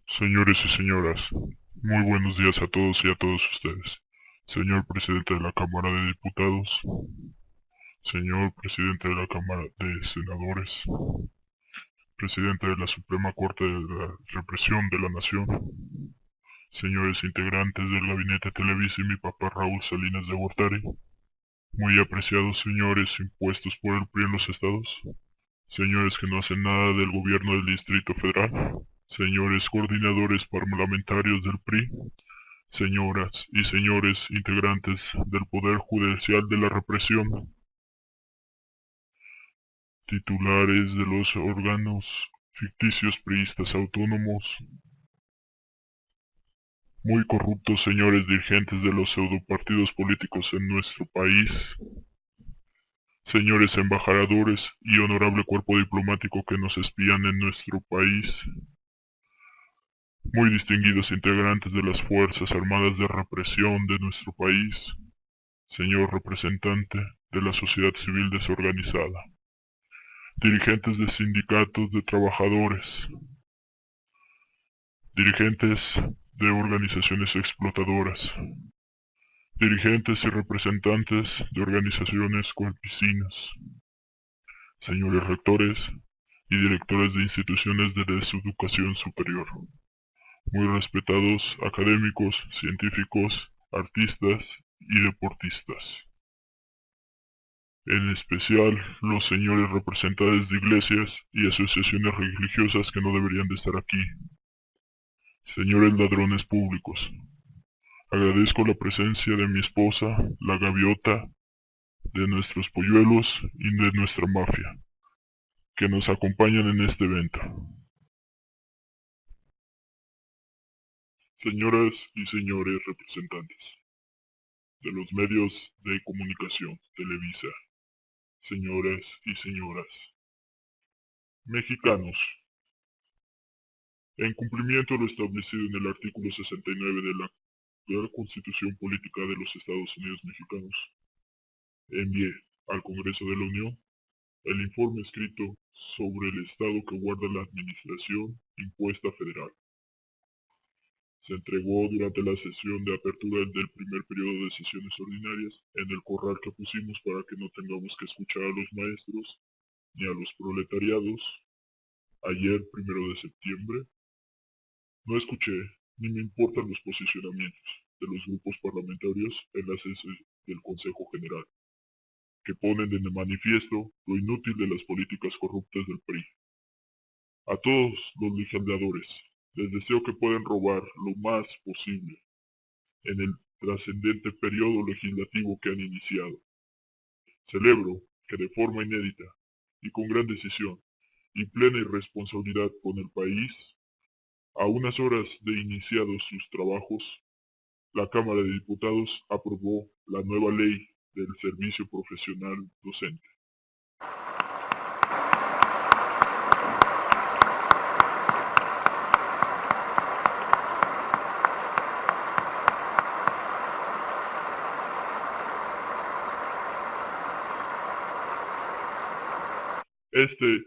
Señores y señoras, muy buenos días a todos y a todos ustedes. Señor presidente de la Cámara de Diputados, señor presidente de la Cámara de Senadores, presidente de la Suprema Corte de la Represión de la Nación, señores integrantes del Gabinete Televisa y mi papá Raúl Salinas de Gortari, muy apreciados señores impuestos por el PRI en los estados, señores que no hacen nada del gobierno del Distrito Federal, señores coordinadores parlamentarios del PRI, señoras y señores integrantes del Poder Judicial de la Represión, titulares de los órganos ficticios priistas autónomos, muy corruptos señores dirigentes de los pseudopartidos políticos en nuestro país, señores embajadores y honorable cuerpo diplomático que nos espían en nuestro país, muy distinguidos integrantes de las Fuerzas Armadas de Represión de nuestro país, señor representante de la sociedad civil desorganizada, dirigentes de sindicatos de trabajadores, dirigentes de organizaciones explotadoras, dirigentes y representantes de organizaciones campesinas, señores rectores y directores de instituciones de educación superior, muy respetados académicos, científicos, artistas y deportistas. En especial los señores representantes de iglesias y asociaciones religiosas que no deberían de estar aquí. Señores ladrones públicos, agradezco la presencia de mi esposa, la gaviota, de nuestros polluelos y de nuestra mafia, que nos acompañan en este evento. Señoras y señores representantes de los medios de comunicación, Televisa, señoras y señoras, mexicanos, en cumplimiento de lo establecido en el artículo 69 de la Constitución Política de los Estados Unidos Mexicanos, envié al Congreso de la Unión el informe escrito sobre el estado que guarda la Administración Impuesta Federal. Se entregó durante la sesión de apertura del primer periodo de sesiones ordinarias en el corral que pusimos para que no tengamos que escuchar a los maestros ni a los proletariados. Ayer, 1 de septiembre, no escuché ni me importan los posicionamientos de los grupos parlamentarios en la sesión del Consejo General, que ponen en manifiesto lo inútil de las políticas corruptas del PRI. A todos los legisladores les deseo que puedan robar lo más posible en el trascendente periodo legislativo que han iniciado. Celebro que de forma inédita y con gran decisión y plena irresponsabilidad con el país, a unas horas de iniciados sus trabajos, la Cámara de Diputados aprobó la nueva ley del servicio profesional docente. Este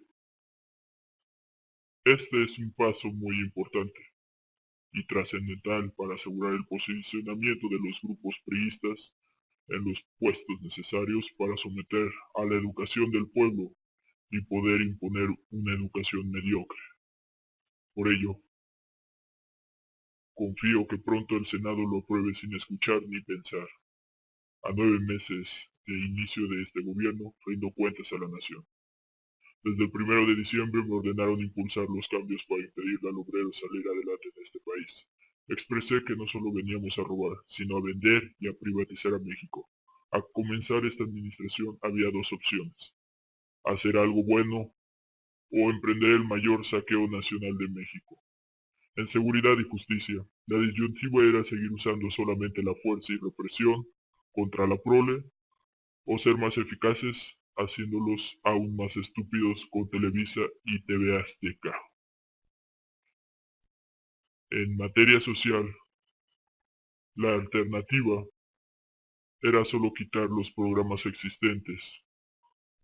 es un paso muy importante y trascendental para asegurar el posicionamiento de los grupos priistas en los puestos necesarios para someter a la educación del pueblo y poder imponer una educación mediocre. Por ello, confío que pronto el Senado lo apruebe sin escuchar ni pensar. A 9 meses de inicio de este gobierno, rindo cuentas a la nación. Desde el 1 de diciembre me ordenaron impulsar los cambios para impedirle al obrero salir adelante en este país. Expresé que no solo veníamos a robar, sino a vender y a privatizar a México. A comenzar esta administración había dos opciones: hacer algo bueno o emprender el mayor saqueo nacional de México. En seguridad y justicia, la disyuntiva era seguir usando solamente la fuerza y represión contra la prole o ser más eficaces haciéndolos aún más estúpidos con Televisa y TV Azteca. En materia social, la alternativa era solo quitar los programas existentes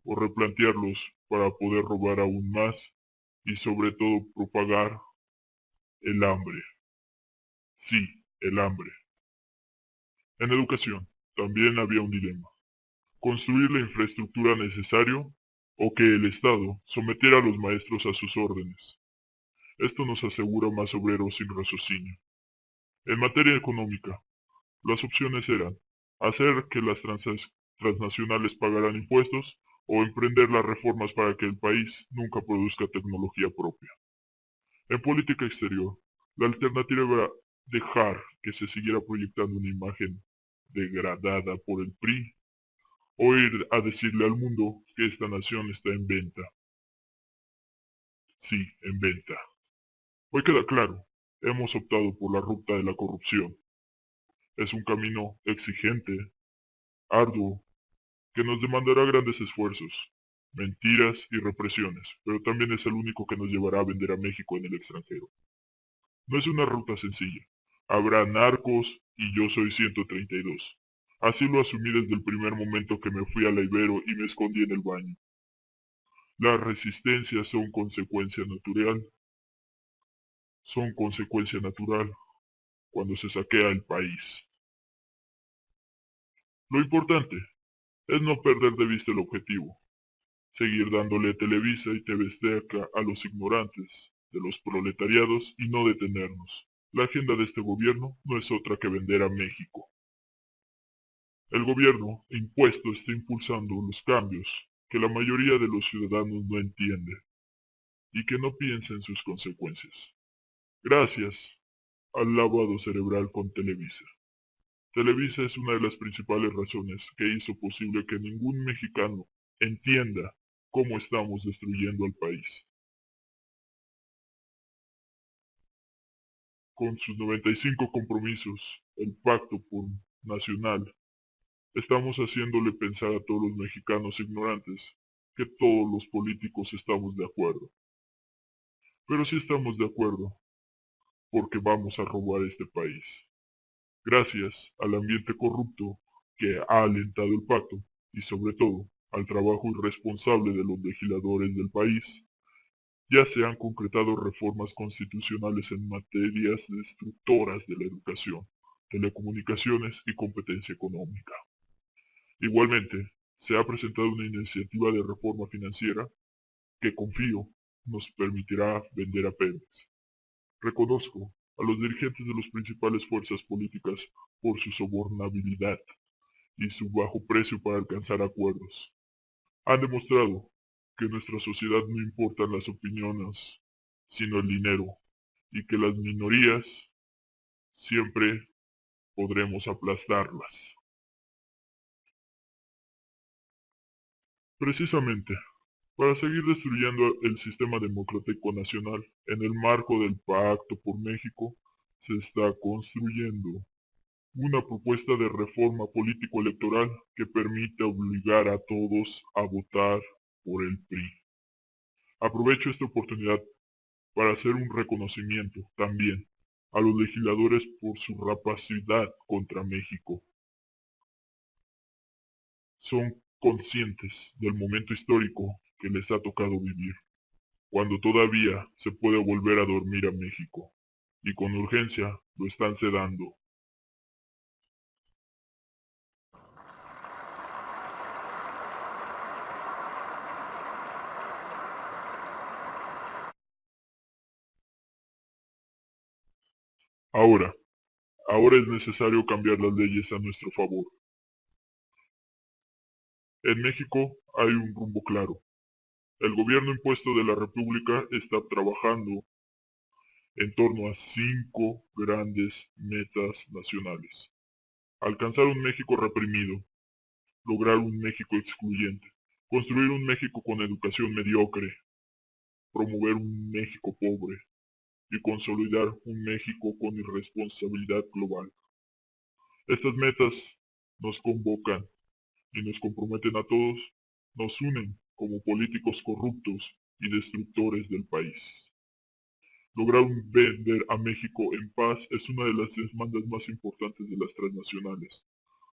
o replantearlos para poder robar aún más y sobre todo propagar El hambre. Sí, el hambre. En educación, también había un dilema. Construir la infraestructura necesaria o que el Estado sometiera a los maestros a sus órdenes. Esto nos asegura más obreros sin raciocinio. En materia económica, las opciones eran hacer que las transnacionales pagaran impuestos o emprender las reformas para que el país nunca produzca tecnología propia. En política exterior, la alternativa era dejar que se siguiera proyectando una imagen degradada por el PRI o ir a decirle al mundo que esta nación está en venta. Sí, en venta. Hoy queda claro, hemos optado por la ruta de la corrupción. Es un camino exigente, arduo, que nos demandará grandes esfuerzos, mentiras y represiones, pero también es el único que nos llevará a vender a México en el extranjero. No es una ruta sencilla. Habrá narcos y yo soy 132. Así lo asumí desde el primer momento que me fui a la Ibero y me escondí en el baño. Las resistencias son consecuencia natural cuando se saquea el país. Lo importante es no perder de vista el objetivo, seguir dándole Televisa y TV Azteca a los ignorantes de los proletariados y no detenernos. La agenda de este gobierno no es otra que vender a México. El gobierno impuesto está impulsando los cambios que la mayoría de los ciudadanos no entiende y que no piensa en sus consecuencias. Gracias al lavado cerebral con Televisa. Televisa es una de las principales razones que hizo posible que ningún mexicano entienda cómo estamos destruyendo al país. Con sus 95 compromisos, el Pacto por Nacional, estamos haciéndole pensar a todos los mexicanos ignorantes que todos los políticos estamos de acuerdo. Pero sí estamos de acuerdo porque vamos a robar este país. Gracias al ambiente corrupto que ha alentado el pacto y sobre todo al trabajo irresponsable de los legisladores del país, ya se han concretado reformas constitucionales en materias destructoras de la educación, telecomunicaciones y competencia económica. Igualmente, se ha presentado una iniciativa de reforma financiera que confío nos permitirá vender a Pemex. Reconozco a los dirigentes de las principales fuerzas políticas por su sobornabilidad y su bajo precio para alcanzar acuerdos. Han demostrado que en nuestra sociedad no importan las opiniones, sino el dinero, y que las minorías siempre podremos aplastarlas. Precisamente, para seguir destruyendo el sistema democrático nacional, en el marco del Pacto por México, se está construyendo una propuesta de reforma político-electoral que permite obligar a todos a votar por el PRI. Aprovecho esta oportunidad para hacer un reconocimiento también a los legisladores por su rapacidad contra México. Son conscientes del momento histórico que les ha tocado vivir, cuando todavía se puede volver a dormir a México, y con urgencia lo están sedando. Ahora, ahora es necesario cambiar las leyes a nuestro favor. En México hay un rumbo claro. El gobierno impuesto de la República está trabajando en torno a 5 grandes metas nacionales. Alcanzar un México reprimido, lograr un México excluyente, construir un México con educación mediocre, promover un México pobre y consolidar un México con irresponsabilidad global. Estas metas nos convocan y nos comprometen a todos, nos unen como políticos corruptos y destructores del país. Lograr vender a México en paz es una de las demandas más importantes de las transnacionales.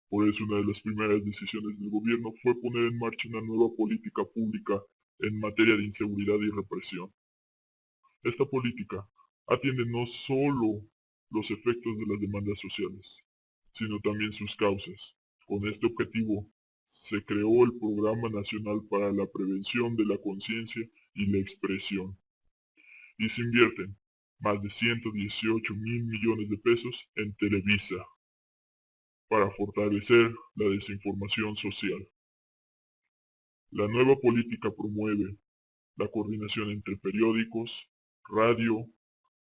Por eso una de las primeras decisiones del gobierno fue poner en marcha una nueva política pública en materia de inseguridad y represión. Esta política atiende no solo los efectos de las demandas sociales, sino también sus causas. Con este objetivo, se creó el Programa Nacional para la Prevención de la Conciencia y la Expresión, y se invierten más de 118.000 millones de pesos en Televisa para fortalecer la desinformación social. La nueva política promueve la coordinación entre periódicos, radio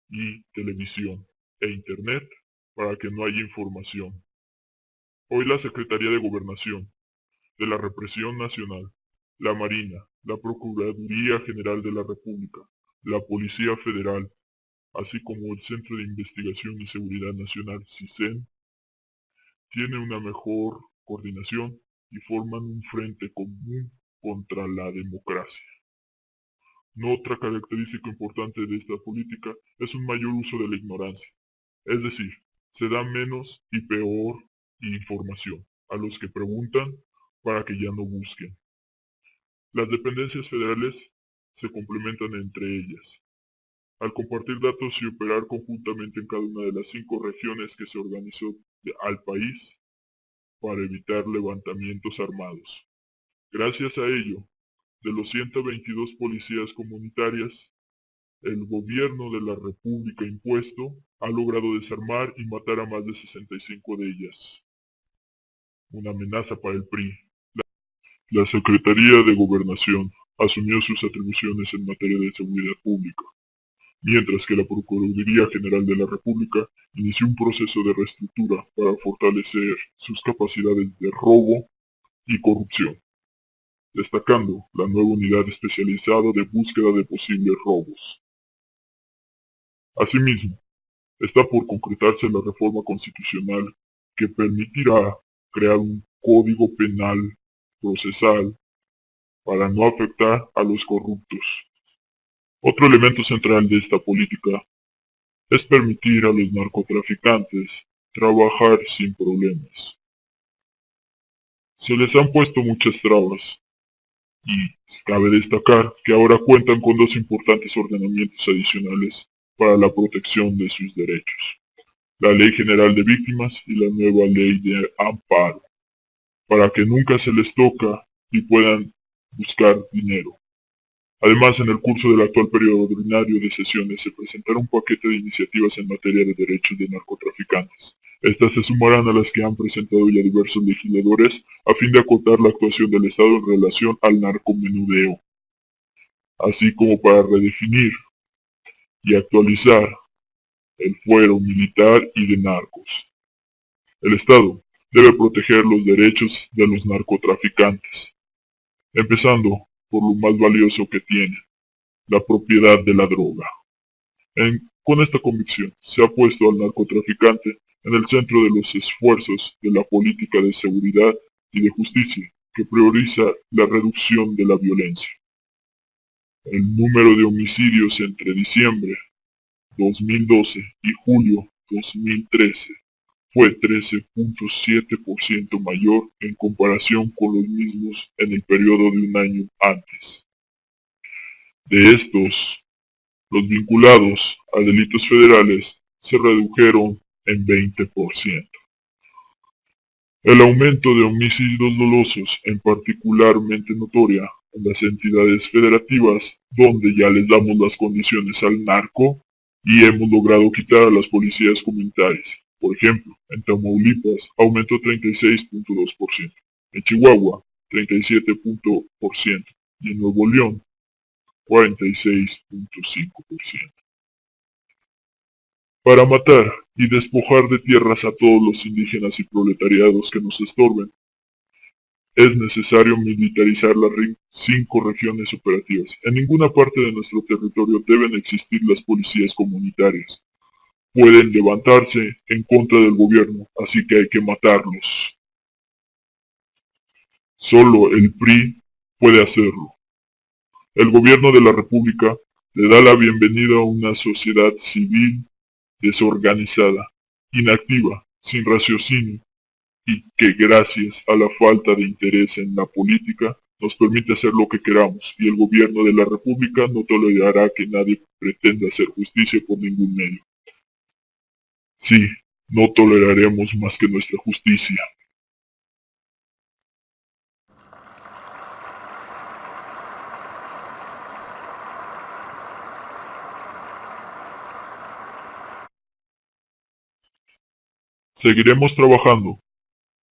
y televisión e Internet para que no haya información. Hoy la Secretaría de Gobernación, de la Represión Nacional, la Marina, la Procuraduría General de la República, la Policía Federal, así como el Centro de Investigación y Seguridad Nacional, CISEN, tiene una mejor coordinación y forman un frente común contra la democracia. Otra característica importante de esta política es un mayor uso de la ignorancia, es decir, se da menos y peor información a los que preguntan para que ya no busquen. Las dependencias federales se complementan entre ellas. Al compartir datos y operar conjuntamente en cada una de las 5 regiones que se organizó al país para evitar levantamientos armados. Gracias a ello, de los 122 policías comunitarias, el gobierno de la República impuesto ha logrado desarmar y matar a más de 65 de ellas. Una amenaza para el PRI. La Secretaría de Gobernación asumió sus atribuciones en materia de seguridad pública, mientras que la Procuraduría General de la República inició un proceso de reestructura para fortalecer sus capacidades de robo y corrupción, destacando la nueva unidad especializada de búsqueda de posibles robos. Asimismo, está por concretarse la reforma constitucional que permitirá crear un código penal procesal para no afectar a los corruptos. Otro elemento central de esta política es permitir a los narcotraficantes trabajar sin problemas. Se les han puesto muchas trabas y cabe destacar que ahora cuentan con 2 importantes ordenamientos adicionales para la protección de sus derechos: la Ley General de Víctimas y la nueva Ley de Amparo, para que nunca se les toca y puedan buscar dinero. Además, en el curso del actual periodo ordinario de sesiones se presentará un paquete de iniciativas en materia de derechos de narcotraficantes. Estas se sumarán a las que han presentado ya diversos legisladores a fin de acotar la actuación del Estado en relación al narcomenudeo, así como para redefinir y actualizar el fuero militar y de narcos. El Estado debe proteger los derechos de los narcotraficantes, empezando por lo más valioso que tienen, la propiedad de la droga. Con esta convicción, se ha puesto al narcotraficante en el centro de los esfuerzos de la política de seguridad y de justicia, que prioriza la reducción de la violencia. El número de homicidios entre diciembre 2012 y julio 2013 fue 13.7% mayor en comparación con los mismos en el periodo de un año antes. De estos, los vinculados a delitos federales se redujeron en 20%. El aumento de homicidios dolosos es particularmente notoria en las entidades federativas, donde ya les damos las condiciones al narco y hemos logrado quitar a las policías comunitarias. Por ejemplo, en Tamaulipas aumentó 36.2%, en Chihuahua 37% y en Nuevo León 46.5%. Para matar y despojar de tierras a todos los indígenas y proletariados que nos estorben, es necesario militarizar las 5 regiones operativas. En ninguna parte de nuestro territorio deben existir las policías comunitarias. Pueden levantarse en contra del gobierno, así que hay que matarlos. Solo el PRI puede hacerlo. El gobierno de la República le da la bienvenida a una sociedad civil desorganizada, inactiva, sin raciocinio, y que gracias a la falta de interés en la política nos permite hacer lo que queramos y el gobierno de la República no tolerará que nadie pretenda hacer justicia por ningún medio. Sí, no toleraremos más que nuestra justicia. Seguiremos trabajando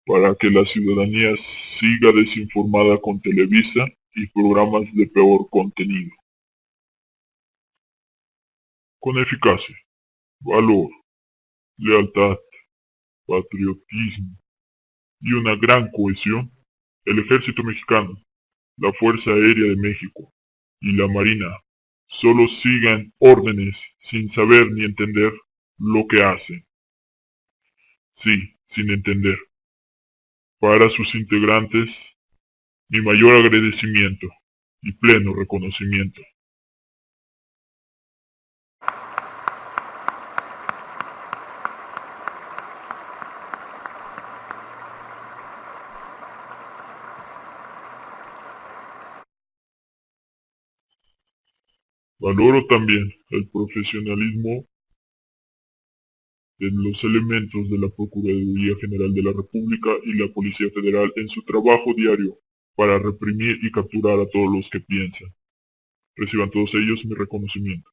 para que la ciudadanía siga desinformada con Televisa y programas de peor contenido. Con eficacia, valor, lealtad, patriotismo y una gran cohesión, el Ejército Mexicano, la Fuerza Aérea de México y la Marina solo sigan órdenes sin saber ni entender lo que hacen. Sí, sin entender. Para sus integrantes, mi mayor agradecimiento y pleno reconocimiento. Valoro también el profesionalismo de los elementos de la Procuraduría General de la República y la Policía Federal en su trabajo diario para reprimir y capturar a todos los que piensan. Reciban todos ellos mi reconocimiento.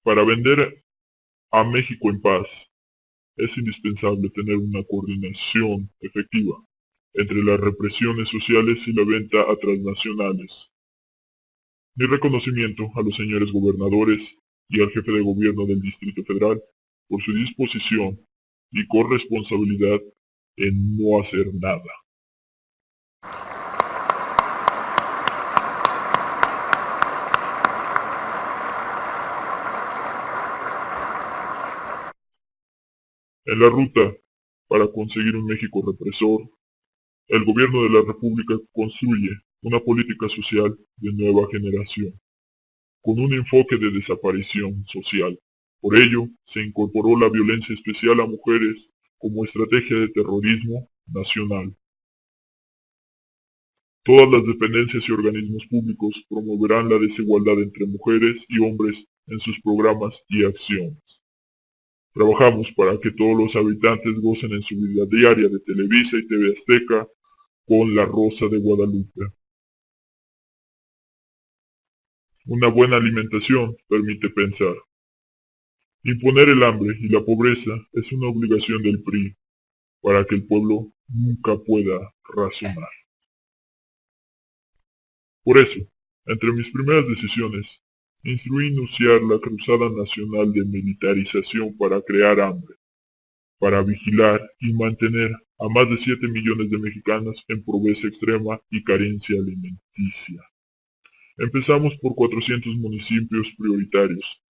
Para vender a México en paz, es indispensable tener una coordinación efectiva entre las represiones sociales y la venta a transnacionales. Mi reconocimiento a los señores gobernadores y al jefe de gobierno del Distrito Federal por su disposición y corresponsabilidad en no hacer nada. En la ruta para conseguir un México represor, el gobierno de la República construye una política social de nueva generación, con un enfoque de desaparición social. Por ello, se incorporó la violencia especial a mujeres como estrategia de terrorismo nacional. Todas las dependencias y organismos públicos promoverán la desigualdad entre mujeres y hombres en sus programas y acciones. Trabajamos para que todos los habitantes gocen en su vida diaria de Televisa y TV Azteca con La Rosa de Guadalupe. Una buena alimentación permite pensar. Imponer el hambre y la pobreza es una obligación del PRI para que el pueblo nunca pueda razonar. Por eso, entre mis primeras decisiones, instruí iniciar la Cruzada Nacional de Militarización para crear hambre, para vigilar y mantener a más de 7 millones de mexicanos en pobreza extrema y carencia alimenticia. Empezamos por 400 municipios prioritarios.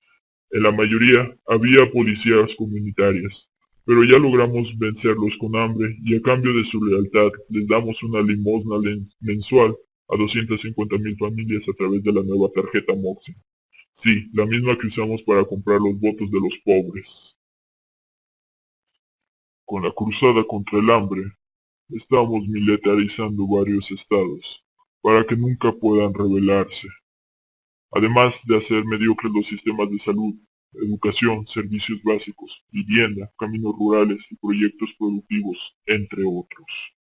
En la mayoría había policías comunitarias, pero ya logramos vencerlos con hambre y a cambio de su lealtad les damos una limosna mensual a 250,000 familias a través de la nueva tarjeta Moxie. Sí, la misma que usamos para comprar los votos de los pobres. Con la cruzada contra el hambre, estamos militarizando varios estados, para que nunca puedan rebelarse. Además de hacer mediocres los sistemas de salud, educación, servicios básicos, vivienda, caminos rurales y proyectos productivos, entre otros.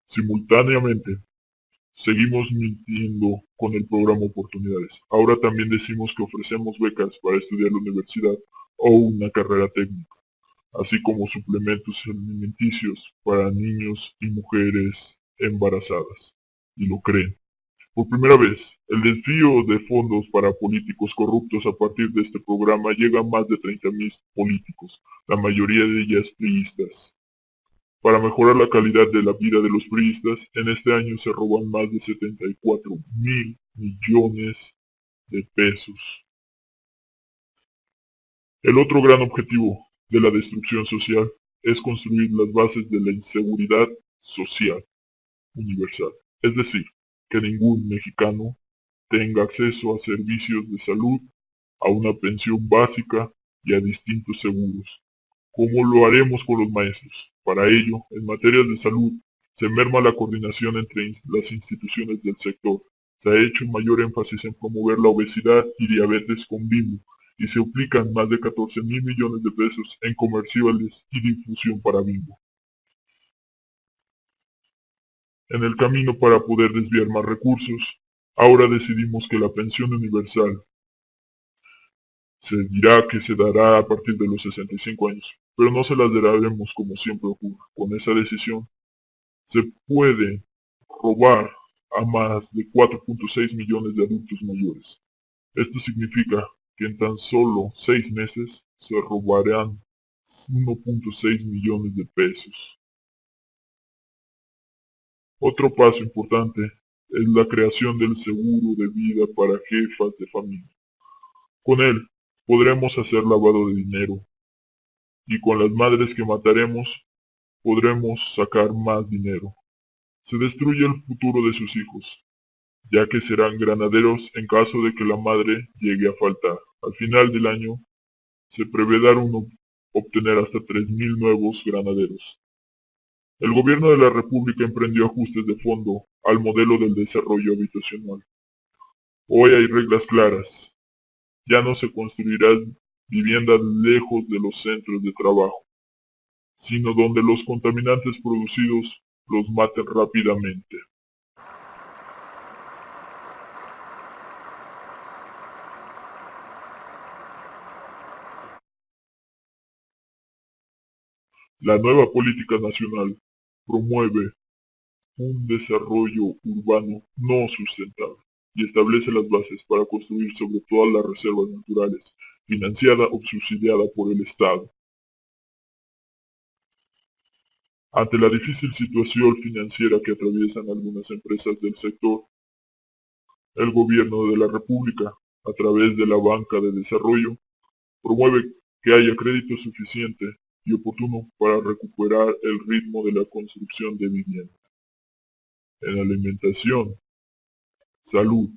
Simultáneamente, seguimos mintiendo con el programa Oportunidades. Ahora también decimos que ofrecemos becas para estudiar la universidad o una carrera técnica, así como suplementos alimenticios para niños y mujeres embarazadas. Y lo creen. Por primera vez, el desvío de fondos para políticos corruptos a partir de este programa llega a más de 30,000 políticos, la mayoría de ellas priistas. Para mejorar la calidad de la vida de los priistas, en este año se roban más de 74,000 millones de pesos. El otro gran objetivo de la destrucción social es construir las bases de la inseguridad social universal. Es decir, que ningún mexicano tenga acceso a servicios de salud, a una pensión básica y a distintos seguros. ¿Cómo lo haremos con los maestros? Para ello, en materias de salud, se merma la coordinación entre las instituciones del sector. Se ha hecho un mayor énfasis en promover la obesidad y diabetes con Bimbo, y se aplican más de 14.000 millones de pesos en comerciales y difusión para Bimbo. En el camino para poder desviar más recursos, ahora decidimos que la pensión universal se dirá que se dará a partir de los 65 años, pero no se las daremos como siempre ocurre. Con esa decisión se puede robar a más de 4.6 millones de adultos mayores. Esto significa que en tan solo 6 meses se robarán 1.6 millones de pesos. Otro paso importante es la creación del seguro de vida para jefas de familia. Con él podremos hacer lavado de dinero y con las madres que mataremos podremos sacar más dinero. Se destruye el futuro de sus hijos, ya que serán granaderos en caso de que la madre llegue a faltar. Al final del año se prevé dar obtener hasta 3.000 nuevos granaderos. El gobierno de la República emprendió ajustes de fondo al modelo del desarrollo habitacional. Hoy hay reglas claras. Ya no se construirán viviendas lejos de los centros de trabajo, sino donde los contaminantes producidos los maten rápidamente. La nueva política nacional promueve un desarrollo urbano no sustentable y establece las bases para construir sobre todas las reservas naturales, financiada o subsidiada por el Estado. Ante la difícil situación financiera que atraviesan algunas empresas del sector, el gobierno de la República, a través de la banca de desarrollo, promueve que haya crédito suficiente y oportuno para recuperar el ritmo de la construcción de vivienda. En alimentación, salud,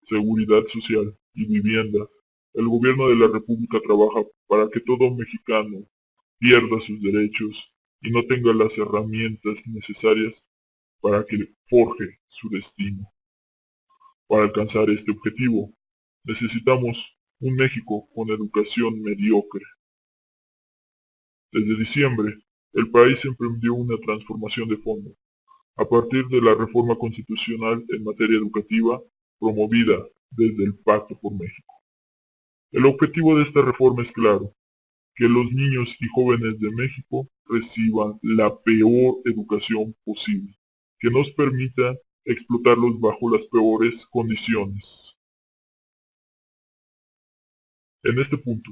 seguridad social y vivienda, el gobierno de la República trabaja para que todo mexicano pierda sus derechos y no tenga las herramientas necesarias para que forje su destino. Para alcanzar este objetivo, necesitamos un México con educación mediocre. Desde diciembre, el país emprendió una transformación de fondo, a partir de la reforma constitucional en materia educativa promovida desde el Pacto por México. El objetivo de esta reforma es claro: que los niños y jóvenes de México reciban la peor educación posible, que nos permita explotarlos bajo las peores condiciones. En este punto,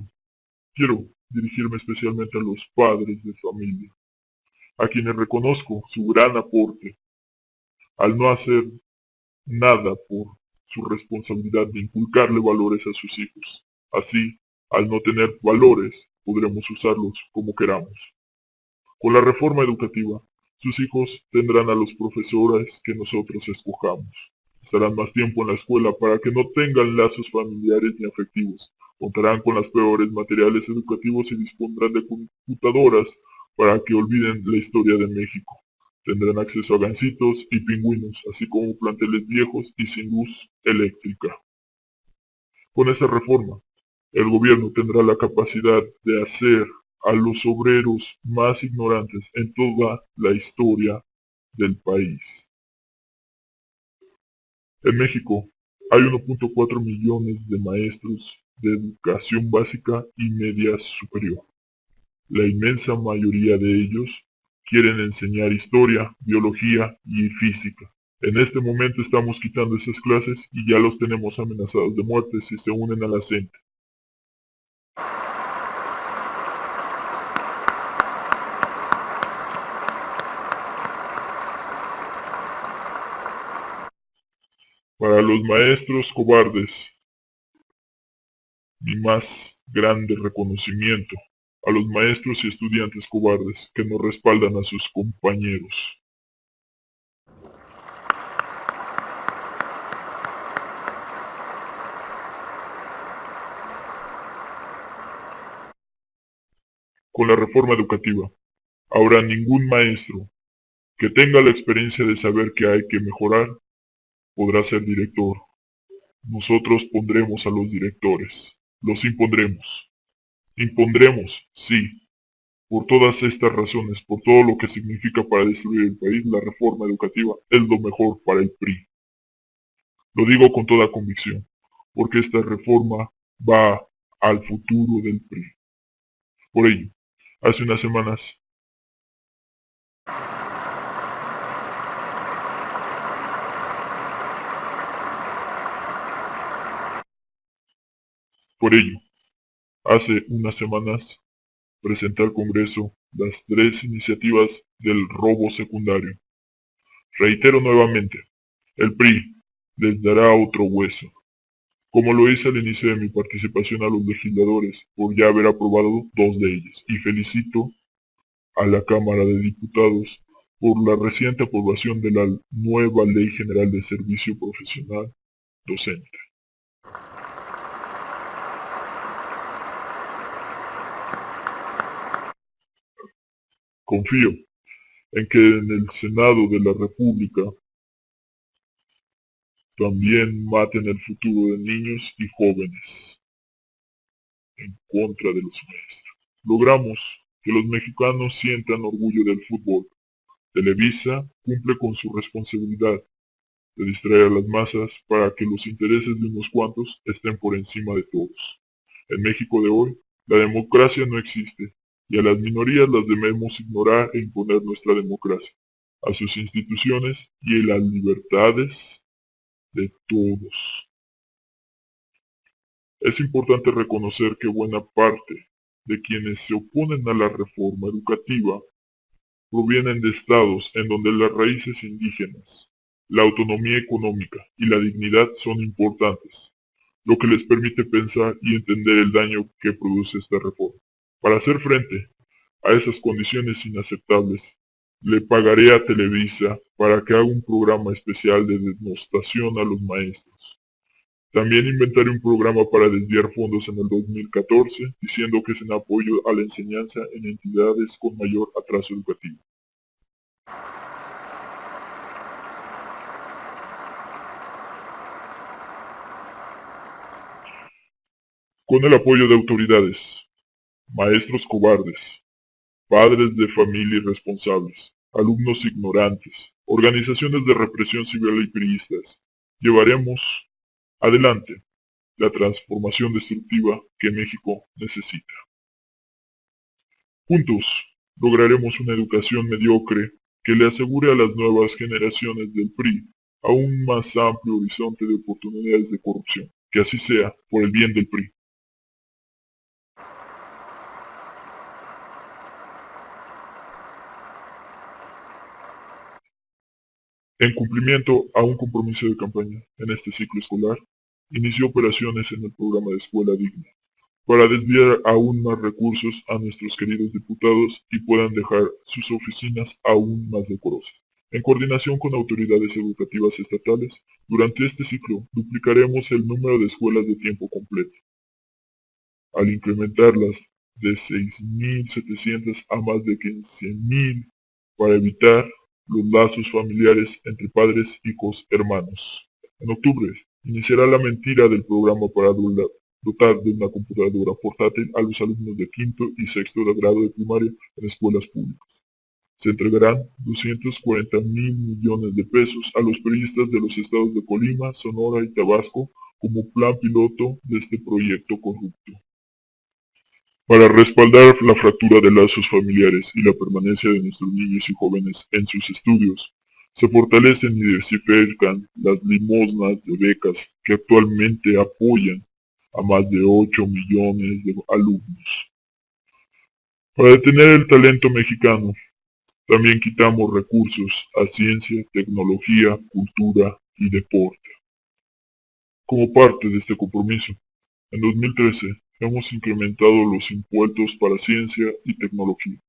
quiero dirigirme especialmente a los padres de familia, a quienes reconozco su gran aporte al no hacer nada por su responsabilidad de inculcarle valores a sus hijos. Así, al no tener valores, podremos usarlos como queramos. Con la reforma educativa, sus hijos tendrán a los profesores que nosotros escojamos. Estarán más tiempo en la escuela para que no tengan lazos familiares ni afectivos. Contarán con los peores materiales educativos y dispondrán de computadoras para que olviden la historia de México. Tendrán acceso a gansitos y pingüinos, así como planteles viejos y sin luz eléctrica. Con esa reforma, el gobierno tendrá la capacidad de hacer a los obreros más ignorantes en toda la historia del país. En México hay 1.4 millones de maestros de educación básica y media superior. La inmensa mayoría de ellos quieren enseñar historia, biología y física. En este momento estamos quitando esas clases y ya los tenemos amenazados de muerte si se unen a la CENTE. Para los maestros cobardes, mi más grande reconocimiento a los maestros y estudiantes cobardes que no respaldan a sus compañeros. con la reforma educativa. Ahora ningún maestro que tenga la experiencia de saber que hay que mejorar podrá ser director. Nosotros pondremos a los directores. Los impondremos. Impondremos, sí. Por todas estas razones, por todo lo que significa para destruir el país, la reforma educativa es lo mejor para el PRI. Lo digo con toda convicción, porque esta reforma va al futuro del PRI. Por ello, hace unas semanas, por ello, hace unas semanas presenté al Congreso las 3 iniciativas del robo secundario. Reitero nuevamente, el PRI les dará otro hueso, como lo hice al inicio de mi participación a los legisladores por ya haber aprobado 2 de ellas, y felicito a la Cámara de Diputados por la reciente aprobación de la nueva Ley General de Servicio Profesional Docente. Confío en que en el Senado de la República también maten el futuro de niños y jóvenes en contra de los maestros. Logramos que los mexicanos sientan orgullo del fútbol. Televisa cumple con su responsabilidad de distraer a las masas para que los intereses de unos cuantos estén por encima de todos. En México de hoy, la democracia no existe, y a las minorías las debemos ignorar e imponer nuestra democracia, a sus instituciones y a las libertades de todos. Es importante reconocer que buena parte de quienes se oponen a la reforma educativa provienen de estados en donde las raíces indígenas, la autonomía económica y la dignidad son importantes, lo que les permite pensar y entender el daño que produce esta reforma. Para hacer frente a esas condiciones inaceptables, le pagaré a Televisa para que haga un programa especial de denostación a los maestros. También inventaré un programa para desviar fondos en el 2014, diciendo que es en apoyo a la enseñanza en entidades con mayor atraso educativo. Con el apoyo de autoridades, maestros cobardes, padres de familia irresponsables, alumnos ignorantes, organizaciones de represión civil y priistas, llevaremos adelante la transformación destructiva que México necesita. Juntos lograremos una educación mediocre que le asegure a las nuevas generaciones del PRI aún más amplio horizonte de oportunidades de corrupción. Que así sea, por el bien del PRI. En cumplimiento a un compromiso de campaña en este ciclo escolar, inició operaciones en el programa de Escuela Digna, para desviar aún más recursos a nuestros queridos diputados y puedan dejar sus oficinas aún más decorosas. En coordinación con autoridades educativas estatales, durante este ciclo duplicaremos el número de escuelas de tiempo completo, al incrementarlas de 6.700 a más de 15.000 para evitar los lazos familiares entre padres, hijos, hermanos. En octubre, iniciará la mentira del programa para dotar de una computadora portátil a los alumnos de quinto y sexto grado de primaria en escuelas públicas. Se entregarán 240.000 millones de pesos a los periodistas de los estados de Colima, Sonora y Tabasco como plan piloto de este proyecto corrupto. Para respaldar la fractura de lazos familiares y la permanencia de nuestros niños y jóvenes en sus estudios, se fortalecen y diversifican las limosnas de becas que actualmente apoyan a más de 8 millones de alumnos. Para detener el talento mexicano, también quitamos recursos a ciencia, tecnología, cultura y deporte. Como parte de este compromiso, en 2013 hemos incrementado los impuestos para ciencia y tecnología.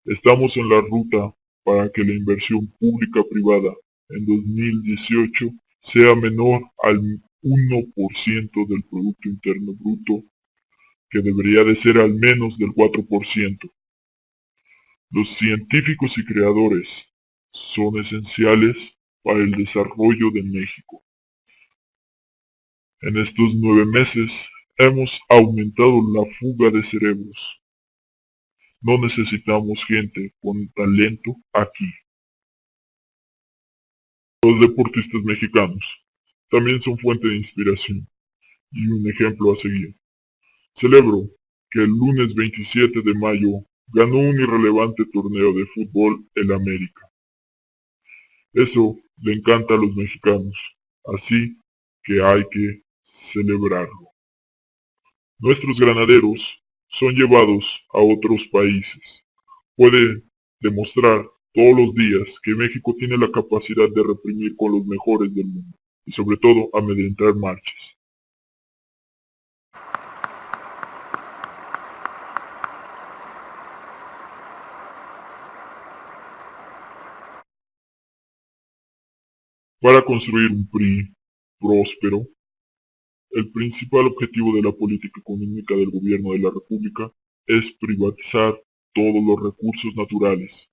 Estamos en la ruta para que la inversión pública-privada en 2018 sea menor al 1% del Producto Interno Bruto, que debería de ser al menos del 4%. Los científicos y creadores son esenciales para el desarrollo de México. En estos 9 meses hemos aumentado la fuga de cerebros. No necesitamos gente con talento aquí. Los deportistas mexicanos también son fuente de inspiración y un ejemplo a seguir. Celebro que el lunes 27 de mayo ganó un irrelevante torneo de fútbol el América. Eso le encanta a los mexicanos, así que hay que celebrarlo. Nuestros granaderos son llevados a otros países. Puede demostrar todos los días que México tiene la capacidad de reprimir con los mejores del mundo y sobre todo amedrentar marchas. Para construir un PRI próspero, el principal objetivo de la política económica del gobierno de la República es privatizar todos los recursos naturales.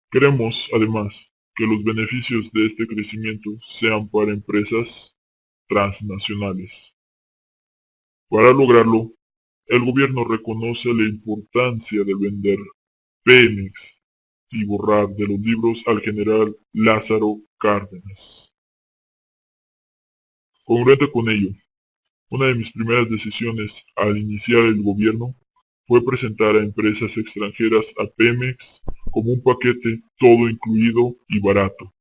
Queremos, además, que los beneficios de este crecimiento sean para empresas transnacionales. Para lograrlo, el gobierno reconoce la importancia de vender Pemex y borrar de los libros al general Lázaro Cárdenas. Congruente con ello, una de mis primeras decisiones al iniciar el gobierno fue presentar a empresas extranjeras a Pemex como un paquete todo incluido y barato.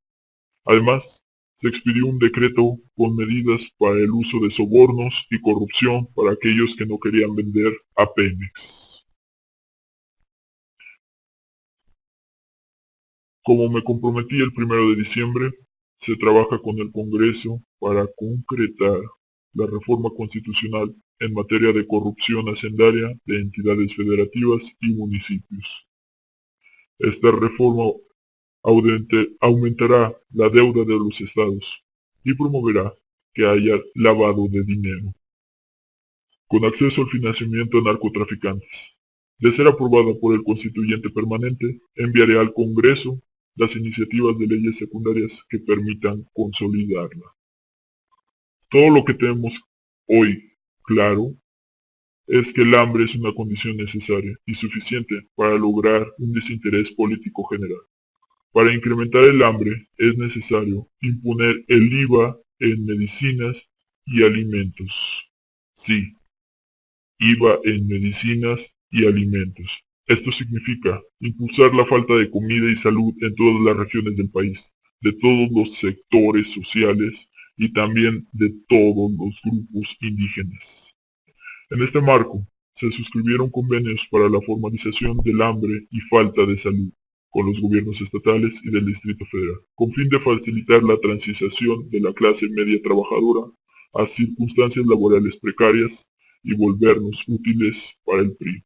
Además, se expidió un decreto con medidas para el uso de sobornos y corrupción para aquellos que no querían vender a Pemex. Como me comprometí el 1 de diciembre, se trabaja con el Congreso para concretar la reforma constitucional en materia de corrupción hacendaria de entidades federativas y municipios. Esta reforma aumentará la deuda de los estados y promoverá que haya lavado de dinero, con acceso al financiamiento a narcotraficantes. De ser aprobada por el constituyente permanente, enviaré al Congreso las iniciativas de leyes secundarias que permitan consolidarla. Todo lo que tenemos hoy claro es que el hambre es una condición necesaria y suficiente para lograr un desinterés político general. Para incrementar el hambre es necesario imponer el IVA en medicinas y alimentos. Sí, IVA en medicinas y alimentos. Esto significa impulsar la falta de comida y salud en todas las regiones del país, de todos los sectores sociales y también de todos los grupos indígenas. En este marco, se suscribieron convenios para la formalización del hambre y falta de salud con los gobiernos estatales y del Distrito Federal, con fin de facilitar la transición de la clase media trabajadora a circunstancias laborales precarias y volvernos útiles para el PRI.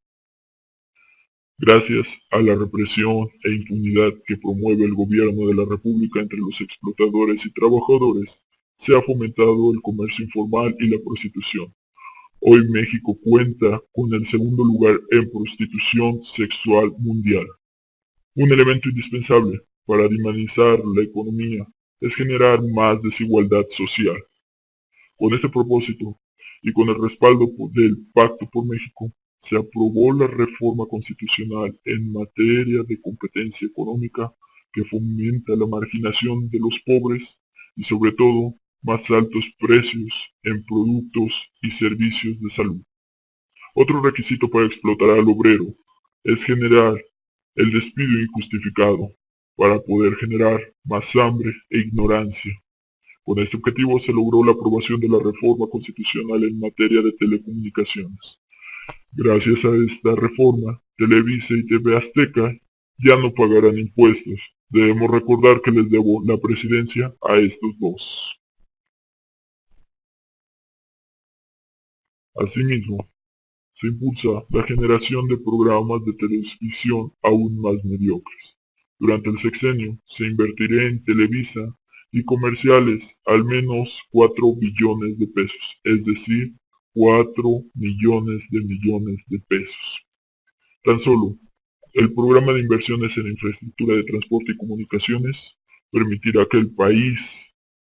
Gracias a la represión e impunidad que promueve el gobierno de la República entre los explotadores y trabajadores, se ha fomentado el comercio informal y la prostitución. Hoy México cuenta con el segundo lugar en prostitución sexual mundial. Un elemento indispensable para dinamizar la economía es generar más desigualdad social. Con este propósito y con el respaldo del Pacto por México, se aprobó la reforma constitucional en materia de competencia económica que fomenta la marginación de los pobres y sobre todo más altos precios en productos y servicios de salud. Otro requisito para explotar al obrero es generar el despido injustificado para poder generar más hambre e ignorancia. Con este objetivo se logró la aprobación de la reforma constitucional en materia de telecomunicaciones. Gracias a esta reforma, Televisa y TV Azteca ya no pagarán impuestos. Debemos recordar que les debo la presidencia a estos dos. Asimismo, se impulsa la generación de programas de televisión aún más mediocres. Durante el sexenio se invertirá en Televisa y comerciales al menos 4 billones de pesos, es decir, 4 millones de pesos. Tan solo El programa de inversiones en infraestructura de transporte y comunicaciones permitirá que el país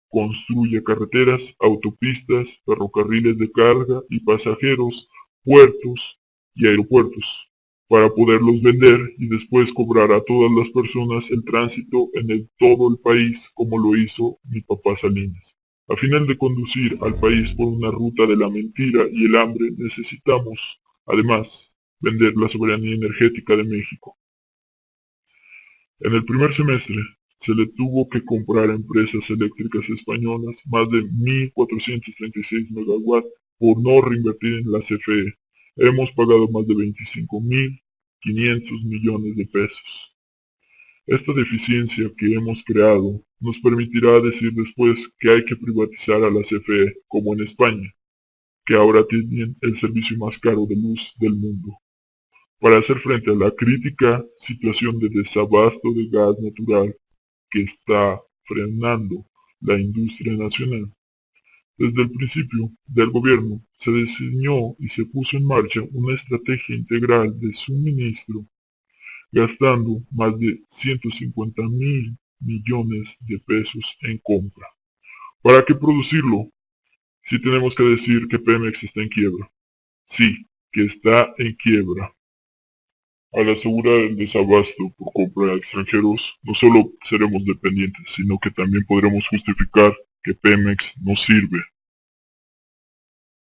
construya carreteras, autopistas, ferrocarriles de carga y pasajeros, puertos y aeropuertos, para poderlos vender y después cobrar a todas las personas el tránsito en todo el país como lo hizo mi papá Salinas. A final de conducir al país por una ruta de la mentira y el hambre, necesitamos, además, vender la soberanía energética de México. En el primer semestre, se le tuvo que comprar a empresas eléctricas españolas más de 1.436 megawatts por no reinvertir en la CFE. Hemos pagado más de 25.500 millones de pesos. Esta deficiencia que hemos creado nos permitirá decir después que hay que privatizar a la CFE, como en España, que ahora tienen el servicio más caro de luz del mundo, para hacer frente a la crítica situación de desabasto de gas natural que está frenando la industria nacional. Desde el principio del gobierno se diseñó y se puso en marcha una estrategia integral de suministro, gastando más de 150.000 millones de pesos en compra. ¿Para qué producirlo? Si tenemos que decir que Pemex está en quiebra. Sí, que está en quiebra. Al asegurar el desabasto por compra a extranjeros, no solo seremos dependientes, sino que también podremos justificar que Pemex no sirve.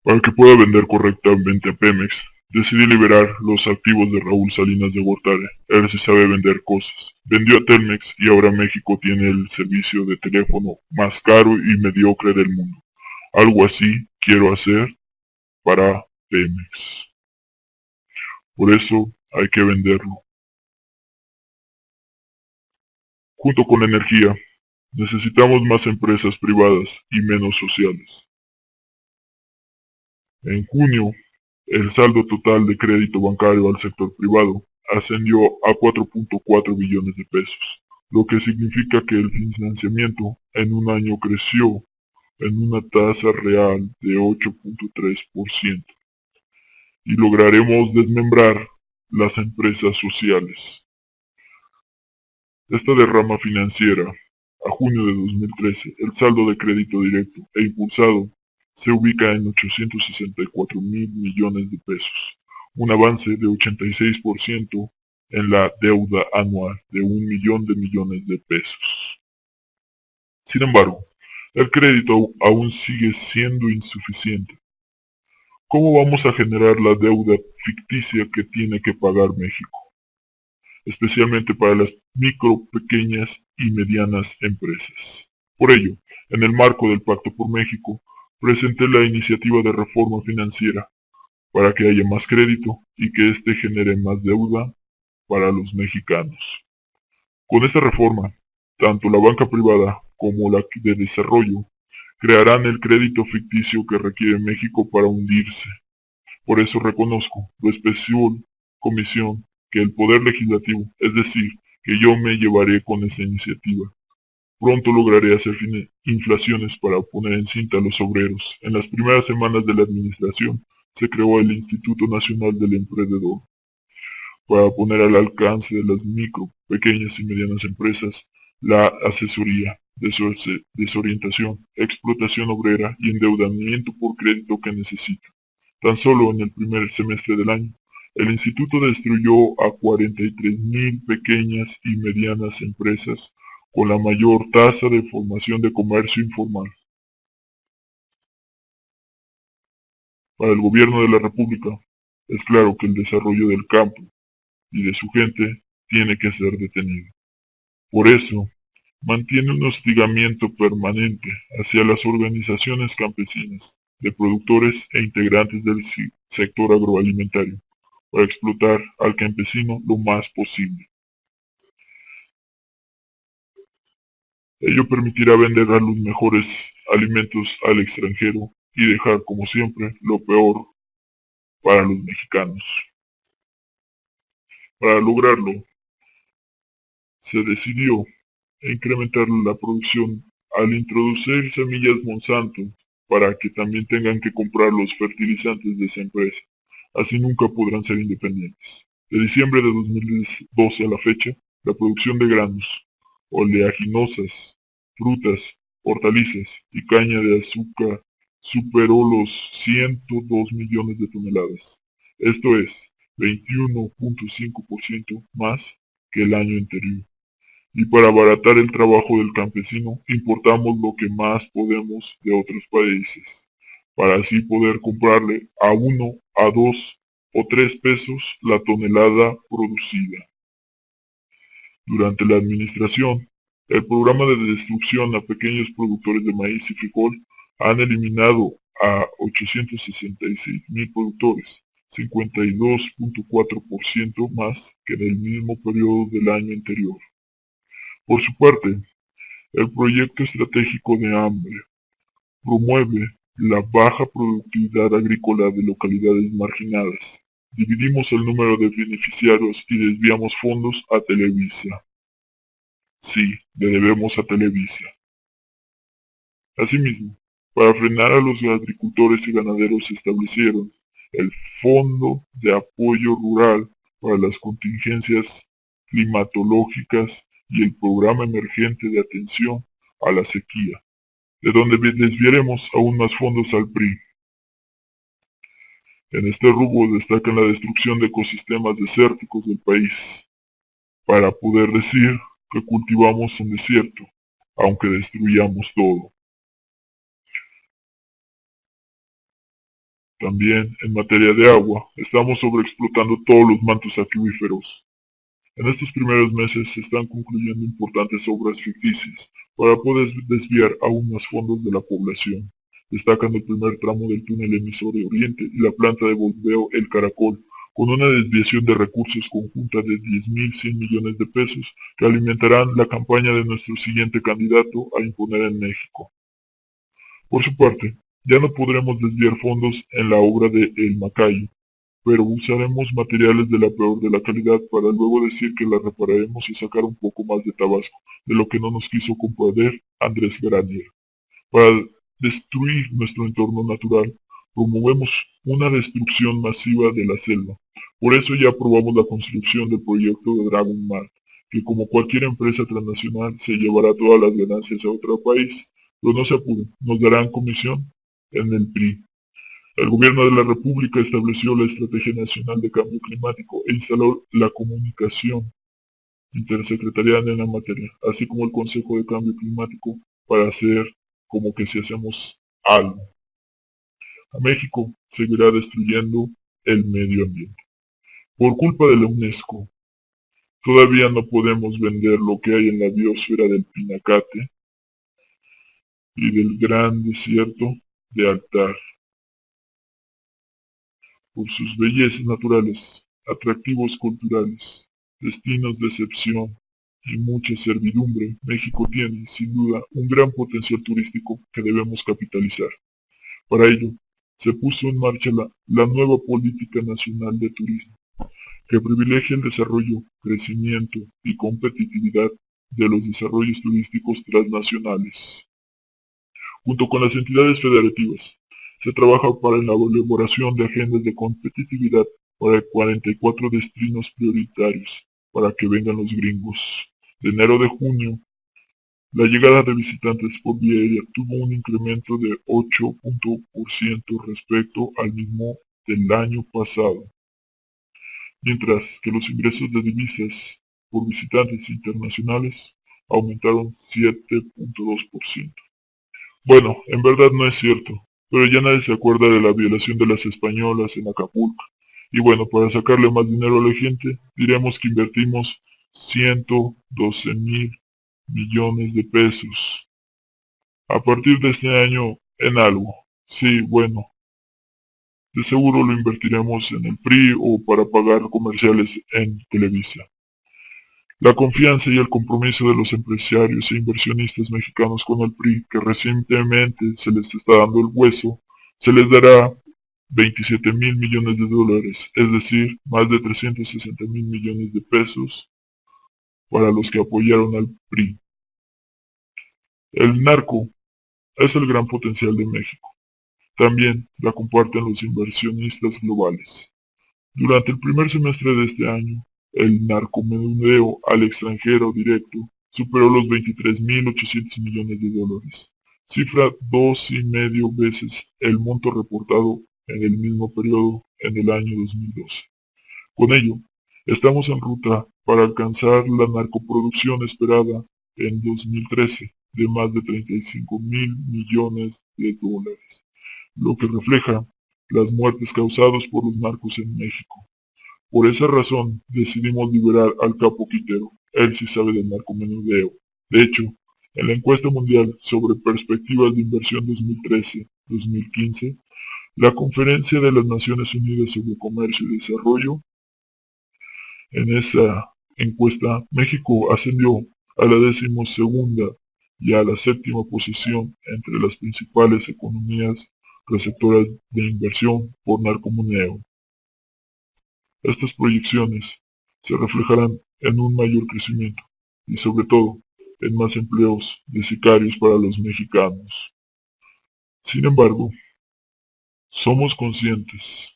Para que pueda vender correctamente a Pemex, decidí liberar los activos de Raúl Salinas de Gortari. Él sí sabe vender cosas. Vendió a Telmex y ahora México tiene el servicio de teléfono más caro y mediocre del mundo. Algo así quiero hacer para Pemex. Por eso hay que venderlo. Junto con la energía, necesitamos más empresas privadas y menos sociales. En junio, el saldo total de crédito bancario al sector privado ascendió a 4.4 billones de pesos, lo que significa que el financiamiento en un año creció en una tasa real de 8.3% y lograremos desmembrar las empresas sociales. Esta derrama financiera, a junio de 2013, el saldo de crédito directo e impulsado se ubica en 864.000 millones de pesos, un avance de 86% en la deuda anual de 1 millón de millones de pesos. Sin embargo, el crédito aún sigue siendo insuficiente. ¿Cómo vamos a generar la deuda ficticia que tiene que pagar México? Especialmente para las micro, pequeñas y medianas empresas. Por ello, en el marco del Pacto por México, presenté la iniciativa de reforma financiera para que haya más crédito y que éste genere más deuda para los mexicanos. Con esta reforma, tanto la banca privada como la de desarrollo crearán el crédito ficticio que requiere México para hundirse. Por eso reconozco lo especial comisión que el Poder Legislativo, es decir, que yo me llevaré con esta iniciativa. Pronto lograré hacer inflaciones para poner en cinta a los obreros. En las primeras semanas de la administración se creó el Instituto Nacional del Emprendedor para poner al alcance de las micro, pequeñas y medianas empresas la asesoría, desorientación, explotación obrera y endeudamiento por crédito que necesita. Tan solo en el primer semestre del año, el instituto destruyó a 43.000 pequeñas y medianas empresas con la mayor tasa de formación de comercio informal. Para el gobierno de la República, es claro que el desarrollo del campo y de su gente tiene que ser detenido. Por eso, mantiene un hostigamiento permanente hacia las organizaciones campesinas, de productores e integrantes del sector agroalimentario, para explotar al campesino lo más posible. Ello permitirá vender a los mejores alimentos al extranjero y dejar, como siempre, lo peor para los mexicanos. Para lograrlo, se decidió incrementar la producción al introducir semillas Monsanto para que también tengan que comprar los fertilizantes de esa empresa. Así nunca podrán ser independientes. De diciembre de 2012 a la fecha, la producción de granos, oleaginosas, frutas, hortalizas y caña de azúcar superó los 102 millones de toneladas. Esto es 21.5% más que el año anterior. Y para abaratar el trabajo del campesino, importamos lo que más podemos de otros países, para así poder comprarle a 1, a 2 o 3 pesos la tonelada producida. Durante la administración, el programa de destrucción a pequeños productores de maíz y frijol han eliminado a 866,000 productores, 52.4% más que en el mismo periodo del año anterior. Por su parte, el proyecto estratégico de hambre promueve la baja productividad agrícola de localidades marginadas. Dividimos el número de beneficiarios y desviamos fondos a Televisa. Sí, le debemos a Televisa. Asimismo, para frenar a los agricultores y ganaderos se establecieron el Fondo de Apoyo Rural para las contingencias climatológicas y el Programa Emergente de Atención a la Sequía, de donde desviaremos aún más fondos al PRI. En este rubro destacan la destrucción de ecosistemas desérticos del país, para poder decir que cultivamos un desierto, aunque destruyamos todo. También, en materia de agua, estamos sobreexplotando todos los mantos acuíferos. En estos primeros meses se están concluyendo importantes obras ficticias para poder desviar aún más fondos de la población. Destacan el primer tramo del túnel emisor de Oriente y la planta de bombeo El Caracol, con una desviación de recursos conjunta de 10.100 millones de pesos que alimentarán la campaña de nuestro siguiente candidato a imponer en México. Por su parte, ya no podremos desviar fondos en la obra de El Macayo, pero usaremos materiales de la peor de la calidad para luego decir que la repararemos y sacar un poco más de Tabasco, de lo que no nos quiso comprender Andrés Granier. Para destruir nuestro entorno natural, promovemos una destrucción masiva de la selva. Por eso ya aprobamos la construcción del proyecto de Dragon Mar, que como cualquier empresa transnacional se llevará todas las ganancias a otro país, pero no se apuren, nos darán comisión en el PRI. El gobierno de la República estableció la Estrategia Nacional de Cambio Climático e instaló la comunicación intersecretarial en la materia, así como el Consejo de Cambio Climático para hacer como que si hacemos algo. A México seguirá destruyendo el medio ambiente. Por culpa de la UNESCO, todavía no podemos vender lo que hay en la biosfera del Pinacate y del gran desierto de Altar. Por sus bellezas naturales, atractivos culturales, destinos de excepción y mucha servidumbre, México tiene, sin duda, un gran potencial turístico que debemos capitalizar. Para ello, se puso en marcha la nueva Política Nacional de Turismo, que privilegia el desarrollo, crecimiento y competitividad de los desarrollos turísticos transnacionales. Junto con las entidades federativas, se trabaja para la elaboración de agendas de competitividad para 44 destinos prioritarios para que vengan los gringos. De enero a junio, la llegada de visitantes por vía aérea tuvo un incremento de 8% respecto al mismo del año pasado, mientras que los ingresos de divisas por visitantes internacionales aumentaron 7.2%. Bueno, en verdad no es cierto, pero ya nadie se acuerda de la violación de las españolas en Acapulco. Y bueno, para sacarle más dinero a la gente, diremos que invertimos 112,000 millones de pesos a partir de este año en algo. Sí, bueno, de seguro lo invertiremos en el PRI o para pagar comerciales en Televisa. La confianza y el compromiso de los empresarios e inversionistas mexicanos con el PRI, que recientemente se les está dando el hueso, se les dará 27,000 millones de dólares, es decir, más de 360,000 millones de pesos para los que apoyaron al PRI. El narco es el gran potencial de México. También la comparten los inversionistas globales. Durante el primer semestre de este año, el narcomenudeo al extranjero directo superó los 23.800 millones de dólares, cifra 2,5 veces el monto reportado en el mismo periodo en el año 2012. Con ello, estamos en ruta para alcanzar la narcoproducción esperada en 2013 de más de 35.000 millones de dólares, lo que refleja las muertes causadas por los narcos en México. Por esa razón decidimos liberar al capo Quintero. Él sí sabe del narcomenudeo. De hecho, en la encuesta mundial sobre perspectivas de inversión 2013-2015, la Conferencia de las Naciones Unidas sobre Comercio y Desarrollo, en esa encuesta México ascendió a la 12ª y a la 7ª posición entre las principales economías receptoras de inversión por narcomenudeo. Estas proyecciones se reflejarán en un mayor crecimiento y sobre todo en más empleos de sicarios para los mexicanos. Sin embargo, somos conscientes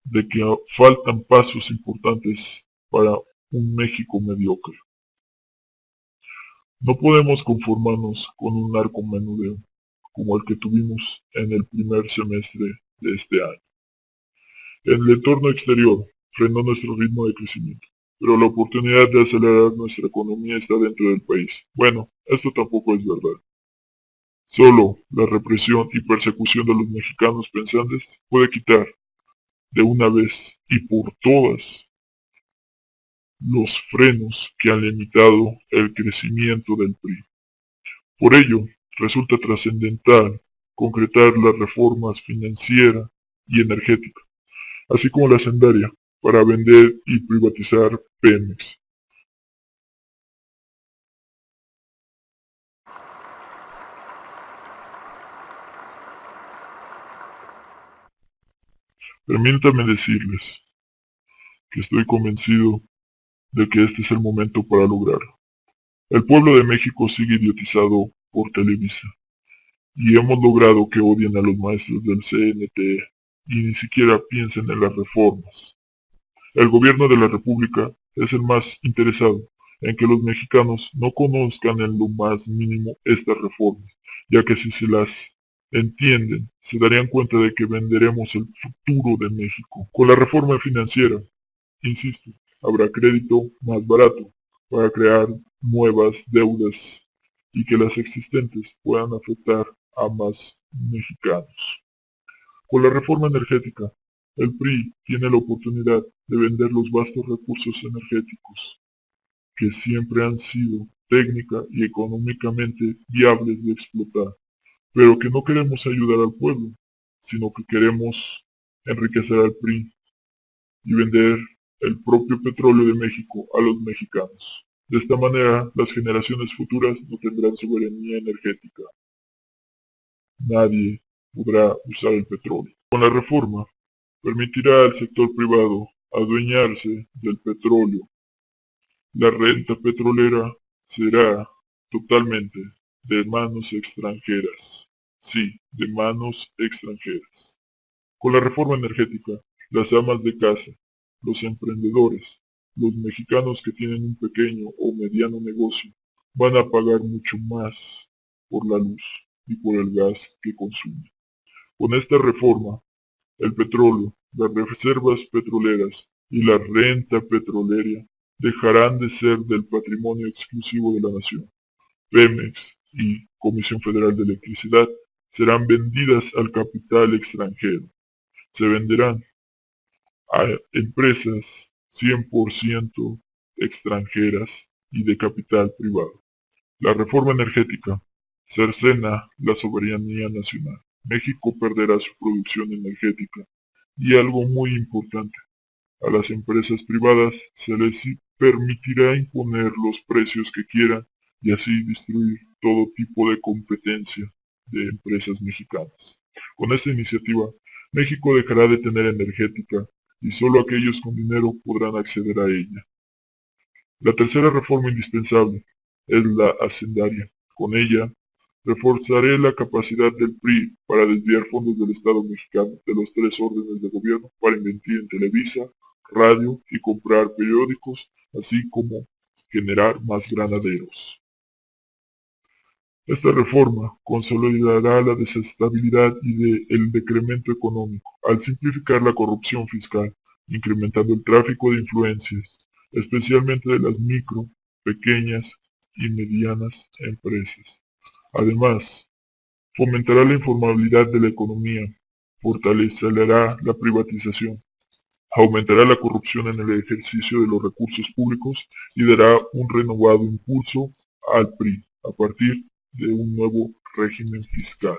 de que faltan pasos importantes para un México mediocre. No podemos conformarnos con un narcomenudeo como el que tuvimos en el primer semestre de este año. El entorno exterior frenó nuestro ritmo de crecimiento, pero la oportunidad de acelerar nuestra economía está dentro del país. Bueno, esto tampoco es verdad. Solo la represión y persecución de los mexicanos pensantes puede quitar de una vez y por todas los frenos que han limitado el crecimiento del PRI. Por ello, resulta trascendental concretar las reformas financiera y energética, así como la hacendaria, para vender y privatizar Pemex. Permítanme decirles que estoy convencido de que este es el momento para lograrlo. El pueblo de México sigue idiotizado por Televisa, y hemos logrado que odien a los maestros del CNT y ni siquiera piensen en las reformas. El gobierno de la República es el más interesado en que los mexicanos no conozcan en lo más mínimo estas reformas, ya que si se las entienden, se darían cuenta de que venderemos el futuro de México. Con la reforma financiera, insisto, habrá crédito más barato para crear nuevas deudas y que las existentes puedan afectar a más mexicanos. Con la reforma energética, el PRI tiene la oportunidad de vender los vastos recursos energéticos que siempre han sido técnica y económicamente viables de explotar, pero que no queremos ayudar al pueblo, sino que queremos enriquecer al PRI y vender el propio petróleo de México a los mexicanos. De esta manera, las generaciones futuras no tendrán soberanía energética. Nadie podrá usar el petróleo. Con la reforma, permitirá al sector privado adueñarse del petróleo. La renta petrolera será totalmente de manos extranjeras. Sí, de manos extranjeras. Con la reforma energética, las amas de casa, los emprendedores, los mexicanos que tienen un pequeño o mediano negocio, van a pagar mucho más por la luz y por el gas que consumen. Con esta reforma, el petróleo, las reservas petroleras y la renta petrolera dejarán de ser del patrimonio exclusivo de la nación. Pemex y Comisión Federal de Electricidad serán vendidas al capital extranjero. Se venderán a empresas 100% extranjeras y de capital privado. La reforma energética cercena la soberanía nacional. México perderá su producción energética y algo muy importante, a las empresas privadas se les permitirá imponer los precios que quieran y así destruir todo tipo de competencia de empresas mexicanas. Con esta iniciativa, México dejará de tener energética y solo aquellos con dinero podrán acceder a ella. La tercera reforma indispensable es la hacendaria. Con ella, Reforzaré la capacidad del PRI para desviar fondos del Estado mexicano de los tres órdenes de gobierno para invertir en Televisa, radio y comprar periódicos, así como generar más granaderos. Esta reforma consolidará la desestabilidad y el decremento económico al simplificar la corrupción fiscal, incrementando el tráfico de influencias, especialmente de las micro, pequeñas y medianas empresas. Además, fomentará la informabilidad de la economía, fortalecerá la privatización, aumentará la corrupción en el ejercicio de los recursos públicos y dará un renovado impulso al PRI a partir de un nuevo régimen fiscal.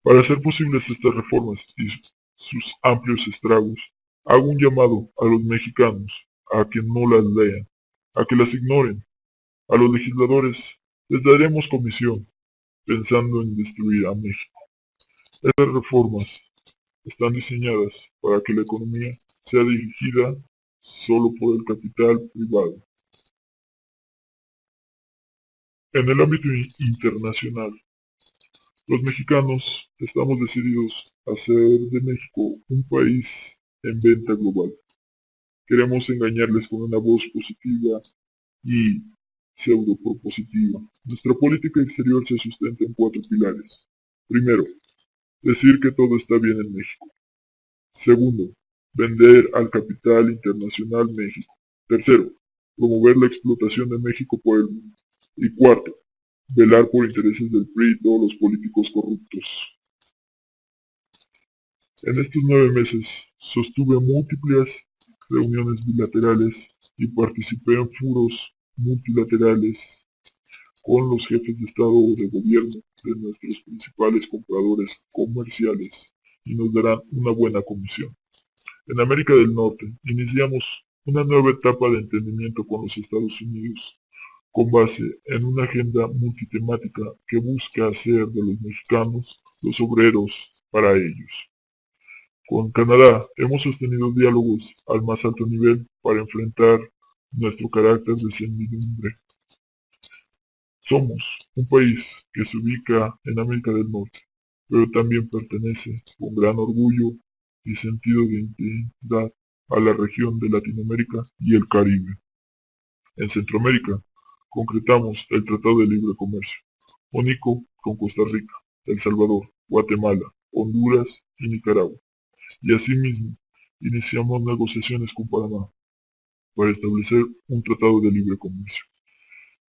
Para hacer posibles estas reformas y sus amplios estragos, hago un llamado a los mexicanos a que no las lean, a que las ignoren. A los legisladores les daremos comisión pensando en destruir a México. Estas reformas están diseñadas para que la economía sea dirigida solo por el capital privado. En el ámbito internacional, los mexicanos estamos decididos a hacer de México un país en venta global. Queremos engañarles con una voz positiva y pseudo-propositiva. Nuestra política exterior se sustenta en 4 pilares. Primero, decir que todo está bien en México. Segundo, vender al capital internacional México. Tercero, promover la explotación de México por el mundo. Y cuarto, velar por intereses del PRI y todos los políticos corruptos. En estos 9 meses sostuve múltiples reuniones bilaterales y participé en foros multilaterales con los jefes de Estado o de gobierno de nuestros principales compradores comerciales y nos darán una buena comisión. En América del Norte iniciamos una nueva etapa de entendimiento con los Estados Unidos con base en una agenda multitemática que busca hacer de los mexicanos los obreros para ellos. Con Canadá hemos sostenido diálogos al más alto nivel para enfrentar nuestro carácter de servidumbre. Somos un país que se ubica en América del Norte, pero también pertenece con gran orgullo y sentido de identidad a la región de Latinoamérica y el Caribe. En Centroamérica, concretamos el Tratado de Libre Comercio, único con Costa Rica, El Salvador, Guatemala, Honduras y Nicaragua. Y asimismo, iniciamos negociaciones con Panamá para establecer un tratado de libre comercio.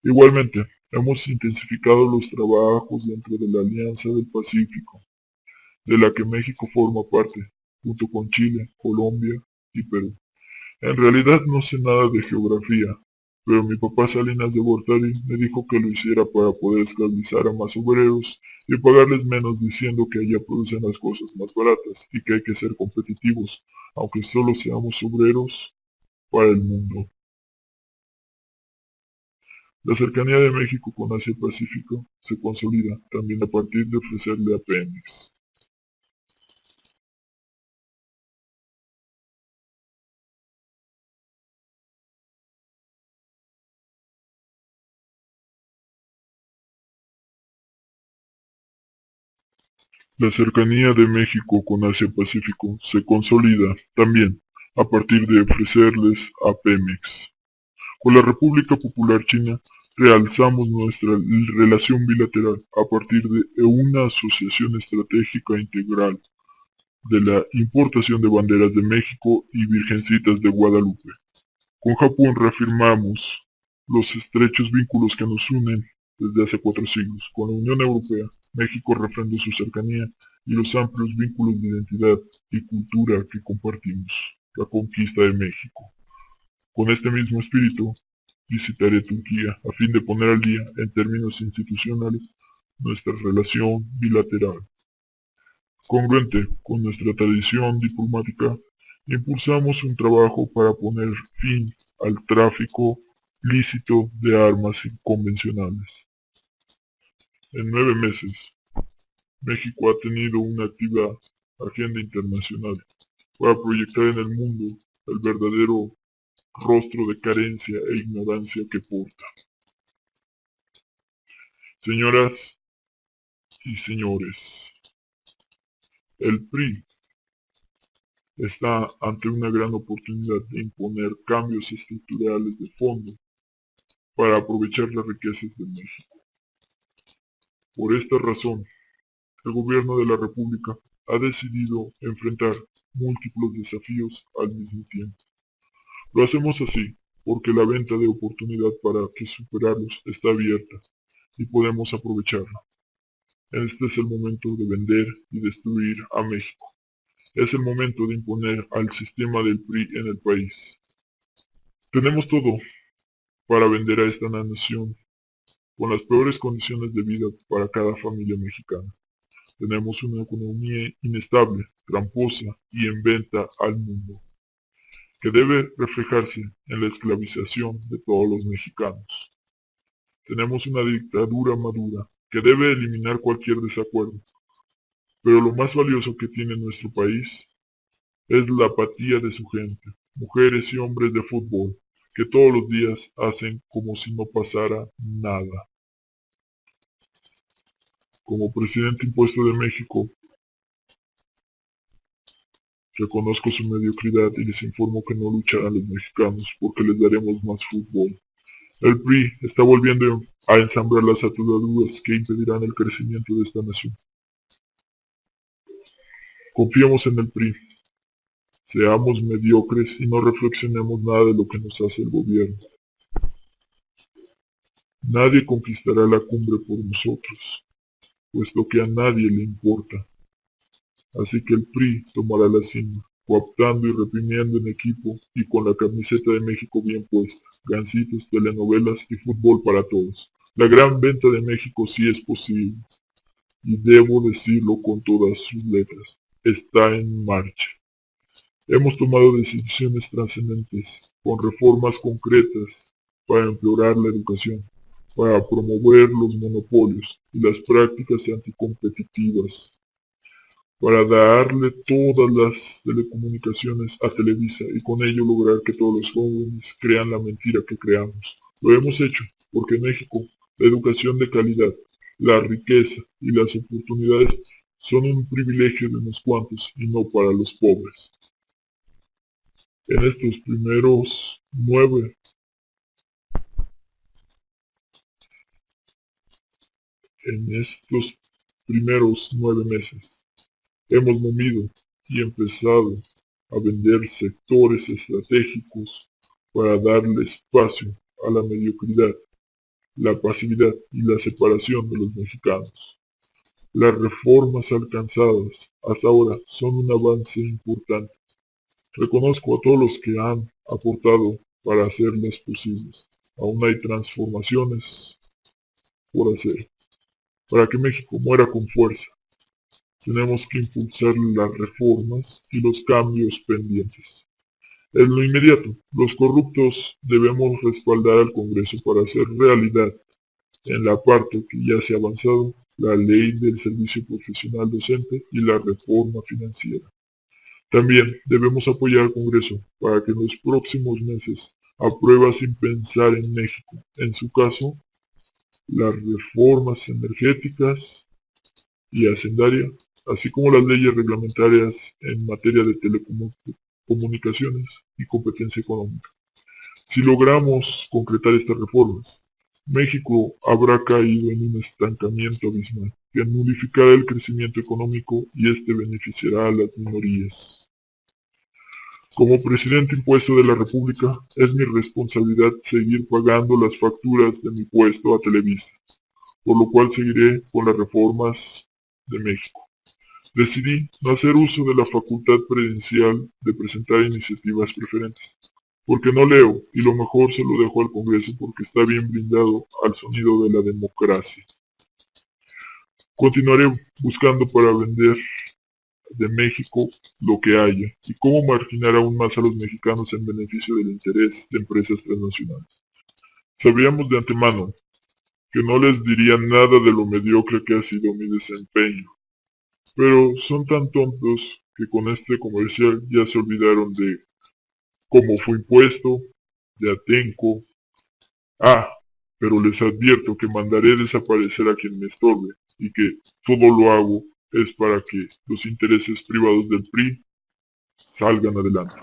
Igualmente, hemos intensificado los trabajos dentro de la Alianza del Pacífico, de la que México forma parte, junto con Chile, Colombia y Perú. En realidad no sé nada de geografía, pero mi papá Salinas de Gortari me dijo que lo hiciera para poder esclavizar a más obreros y pagarles menos diciendo que allá producen las cosas más baratas y que hay que ser competitivos, aunque solo seamos obreros para el mundo. La cercanía de México con Asia-Pacífico se consolida también a partir de ofrecerle a Pemex. La cercanía de México con Asia-Pacífico se consolida también a partir de ofrecerles a Pemex. Con la República Popular China realzamos nuestra relación bilateral a partir de una asociación estratégica integral de la importación de banderas de México y Virgencitas de Guadalupe. Con Japón reafirmamos los estrechos vínculos que nos unen desde hace 4 siglos. Con la Unión Europea, México refrendó su cercanía y los amplios vínculos de identidad y cultura que compartimos. La conquista de México. Con este mismo espíritu, visitaré Turquía a fin de poner al día, en términos institucionales, nuestra relación bilateral. Congruente con nuestra tradición diplomática, impulsamos un trabajo para poner fin al tráfico lícito de armas convencionales. En 9 meses, México ha tenido una activa agenda internacional para proyectar en el mundo el verdadero rostro de carencia e ignorancia que porta. Señoras y señores, el PRI está ante una gran oportunidad de imponer cambios estructurales de fondo para aprovechar las riquezas de México. Por esta razón, el gobierno de la República ha decidido enfrentar múltiples desafíos al mismo tiempo. Lo hacemos así porque la venta de oportunidad para que superarlos está abierta y podemos aprovecharla. Este es el momento de vender y destruir a México. Es el momento de imponer al sistema del PRI en el país. Tenemos todo para vender a esta nación con las peores condiciones de vida para cada familia mexicana. Tenemos una economía inestable, tramposa y en venta al mundo, que debe reflejarse en la esclavización de todos los mexicanos. Tenemos una dictadura madura que debe eliminar cualquier desacuerdo, pero lo más valioso que tiene nuestro país es la apatía de su gente, mujeres y hombres de fútbol, que todos los días hacen como si no pasara nada. Como presidente impuesto de México, reconozco su mediocridad y les informo que no lucharán los mexicanos porque les daremos más fútbol. El PRI está volviendo a ensamblar las ataduras que impedirán el crecimiento de esta nación. Confiemos en el PRI. Seamos mediocres y no reflexionemos nada de lo que nos hace el gobierno. Nadie conquistará la cumbre por nosotros, puesto que a nadie le importa. Así que el PRI tomará la cima, cooptando y reprimiendo en equipo y con la camiseta de México bien puesta, gancitos, telenovelas y fútbol para todos. La gran venta de México sí es posible, y debo decirlo con todas sus letras, está en marcha. Hemos tomado decisiones trascendentes, con reformas concretas, para empeorar la educación, para promover los monopolios y las prácticas anticompetitivas, para darle todas las telecomunicaciones a Televisa y con ello lograr que todos los jóvenes crean la mentira que creamos. Lo hemos hecho porque en México la educación de calidad, la riqueza y las oportunidades son un privilegio de unos cuantos y no para los pobres. En estos primeros nueve meses, hemos movido y empezado a vender sectores estratégicos para darle espacio a la mediocridad, la pasividad y la separación de los mexicanos. Las reformas alcanzadas hasta ahora son un avance importante. Reconozco a todos los que han aportado para hacerlas posibles. Aún hay transformaciones por hacer. Para que México muera con fuerza, tenemos que impulsar las reformas y los cambios pendientes. En lo inmediato, los corruptos debemos respaldar al Congreso para hacer realidad, en la parte que ya se ha avanzado, la ley del servicio profesional docente y la reforma financiera. También debemos apoyar al Congreso para que en los próximos meses apruebe sin pensar en México, en su caso, las reformas energéticas y hacendarias, así como las leyes reglamentarias en materia de telecomunicaciones y competencia económica. Si logramos concretar estas reformas, México habrá caído en un estancamiento abismal que nulificará el crecimiento económico y este beneficiará a las minorías. Como presidente impuesto de la República, es mi responsabilidad seguir pagando las facturas de mi puesto a Televisa, por lo cual seguiré con las reformas de México. Decidí no hacer uso de la facultad presidencial de presentar iniciativas preferentes, porque no leo y lo mejor se lo dejo al Congreso porque está bien blindado al sonido de la democracia. Continuaré buscando para vender de México lo que haya y cómo marginar aún más a los mexicanos en beneficio del interés de empresas transnacionales. Sabíamos de antemano que no les diría nada de lo mediocre que ha sido mi desempeño, pero son tan tontos que con este comercial ya se olvidaron de cómo fue impuesto, de Atenco. pero les advierto que mandaré desaparecer a quien me estorbe y que todo lo hago es para que los intereses privados del PRI salgan adelante.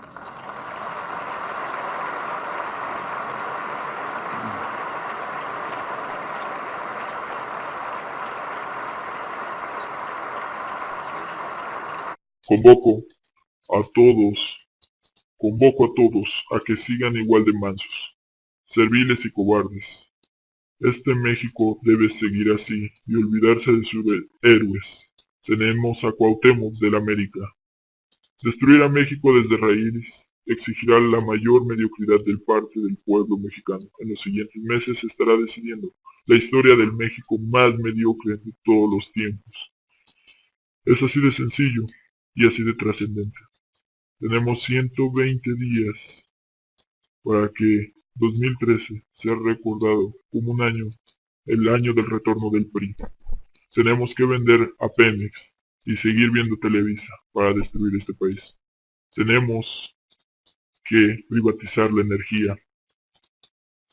Convoco a todos, convoco a todos a que sigan igual de mansos, serviles y cobardes. Este México debe seguir así y olvidarse de sus héroes. Tenemos a Cuauhtémoc del América. Destruir a México desde raíz exigirá la mayor mediocridad del parte del pueblo mexicano. En los siguientes meses se estará decidiendo la historia del México más mediocre de todos los tiempos. Es así de sencillo y así de trascendente. Tenemos 120 días para que 2013 sea recordado como un año, el año del retorno del PRI. Tenemos que vender a Pemex y seguir viendo Televisa para destruir este país. Tenemos que privatizar la energía.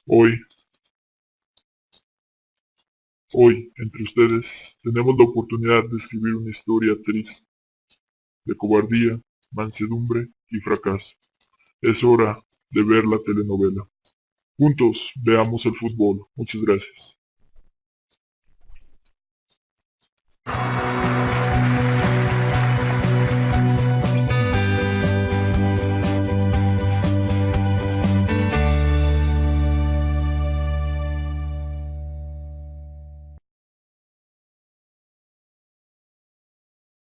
Hoy, entre ustedes, tenemos la oportunidad de escribir una historia triste, de cobardía, mansedumbre y fracaso. Es hora de ver la telenovela. Juntos veamos el fútbol. Muchas gracias.